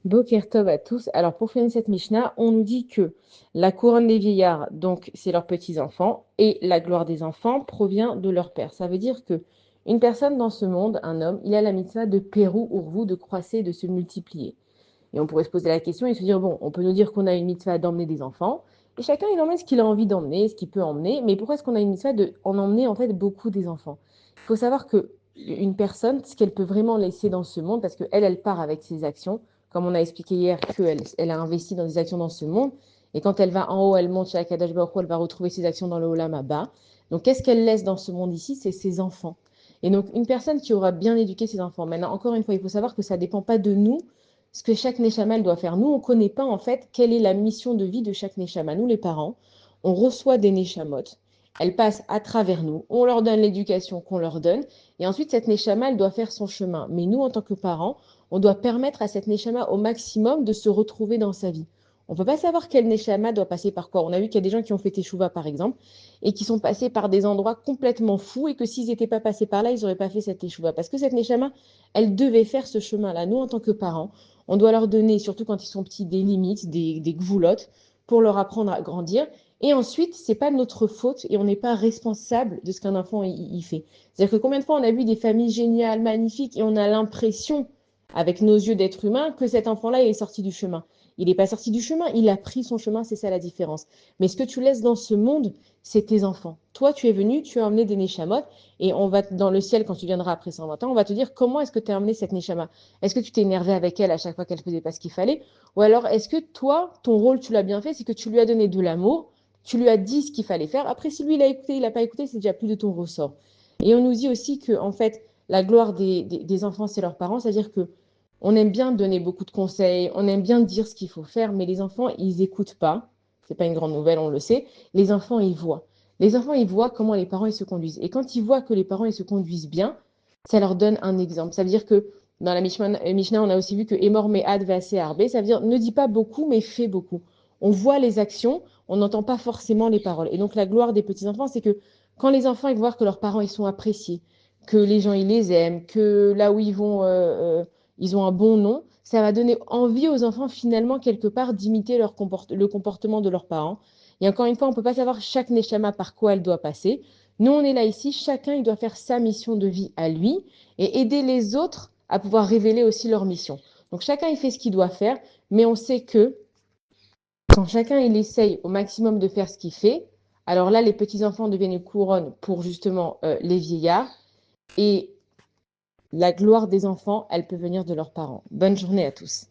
Boker Tov à tous. Alors pour finir cette Mishnah, on nous dit que la couronne des vieillards, donc c'est leurs petits-enfants, et la gloire des enfants provient de leur père. Ça veut dire que une personne dans ce monde, un homme, il a la mitzvah de Pérou urvu, de croisser, de se multiplier. Et on pourrait se poser la question et se dire, bon, on peut nous dire qu'on a une mitzvah d'emmener des enfants, et chacun il emmène ce qu'il a envie d'emmener, ce qu'il peut emmener, mais pourquoi est-ce qu'on a une mitzvah de en emmener en fait beaucoup des enfants? Il faut savoir que une personne, ce qu'elle peut vraiment laisser dans ce monde, parce qu'elle, elle part avec ses actions, comme on a expliqué hier, qu'elle a investi dans des actions dans ce monde, et quand elle va en haut, elle monte chez Akadosh Baruch Hu, elle va retrouver ses actions dans le Olam Abba. Donc qu'est-ce qu'elle laisse dans ce monde ici? C'est ses enfants. Et donc une personne qui aura bien éduqué ses enfants. Maintenant, encore une fois, il faut savoir que ça ne dépend pas de nous, ce que chaque Neshama elle doit faire. Nous, on ne connaît pas en fait quelle est la mission de vie de chaque Neshama. Nous, les parents, on reçoit des Neshamot. Elles passent à travers nous. On leur donne l'éducation qu'on leur donne. Et ensuite, cette Neshama, elle doit faire son chemin. Mais nous, en tant que parents, on doit permettre à cette Neshama au maximum de se retrouver dans sa vie. On ne peut pas savoir quel Neshama doit passer par quoi. On a vu qu'il y a des gens qui ont fait Teshuvah, par exemple, et qui sont passés par des endroits complètement fous, et que s'ils n'étaient pas passés par là, ils n'auraient pas fait cette Teshuvah. Parce que cette Neshama, elle devait faire ce chemin-là. Nous, en tant que parents, on doit leur donner, surtout quand ils sont petits, des limites, des gvoulottes, pour leur apprendre à grandir. Et ensuite, c'est pas notre faute et on n'est pas responsable de ce qu'un enfant il fait. C'est-à-dire que combien de fois on a vu des familles géniales, magnifiques, et on a l'impression, avec nos yeux d'être humain, que cet enfant-là il est sorti du chemin. Il n'est pas sorti du chemin, il a pris son chemin, c'est ça la différence. Mais ce que tu laisses dans ce monde, c'est tes enfants. Toi, tu es venu, tu as emmené des Neshamot, et on va dans le ciel, quand tu viendras après 120 ans, on va te dire comment est-ce que tu as emmené cette Neshama. Est-ce que tu t'es énervé avec elle à chaque fois qu'elle faisait pas ce qu'il fallait? Ou alors, est-ce que toi, ton rôle, tu l'as bien fait, c'est que tu lui as donné de l'amour, tu lui as dit ce qu'il fallait faire. Après, si lui, il a écouté, il n'a pas écouté, c'est déjà plus de ton ressort. Et on nous dit aussi que, en fait, la gloire des enfants, c'est leurs parents, c'est-à-dire que on aime bien donner beaucoup de conseils, on aime bien dire ce qu'il faut faire, mais les enfants, ils n'écoutent pas. C'est pas une grande nouvelle, on le sait. Les enfants, ils voient. Les enfants, ils voient comment les parents ils se conduisent. Et quand ils voient que les parents ils se conduisent bien, ça leur donne un exemple. Ça veut dire que dans la Mishnah, on a aussi vu que Emor Me'ad Ve'aseh Harbe, ça veut dire ne dis pas beaucoup, mais fais beaucoup. On voit les actions, on n'entend pas forcément les paroles. Et donc la gloire des petits-enfants, c'est que quand les enfants ils voient que leurs parents ils sont appréciés, que les gens ils les aiment, que là où ils vont, ils ont un bon nom, ça va donner envie aux enfants finalement quelque part d'imiter le comportement de leurs parents. Et encore une fois, on ne peut pas savoir chaque neshama par quoi elle doit passer. Nous, on est là ici, chacun il doit faire sa mission de vie à lui et aider les autres à pouvoir révéler aussi leur mission. Donc chacun il fait ce qu'il doit faire, mais on sait que quand chacun il essaye au maximum de faire ce qu'il fait, alors là les petits-enfants deviennent une couronne pour justement les vieillards et la gloire des enfants, elle peut venir de leurs parents. Bonne journée à tous.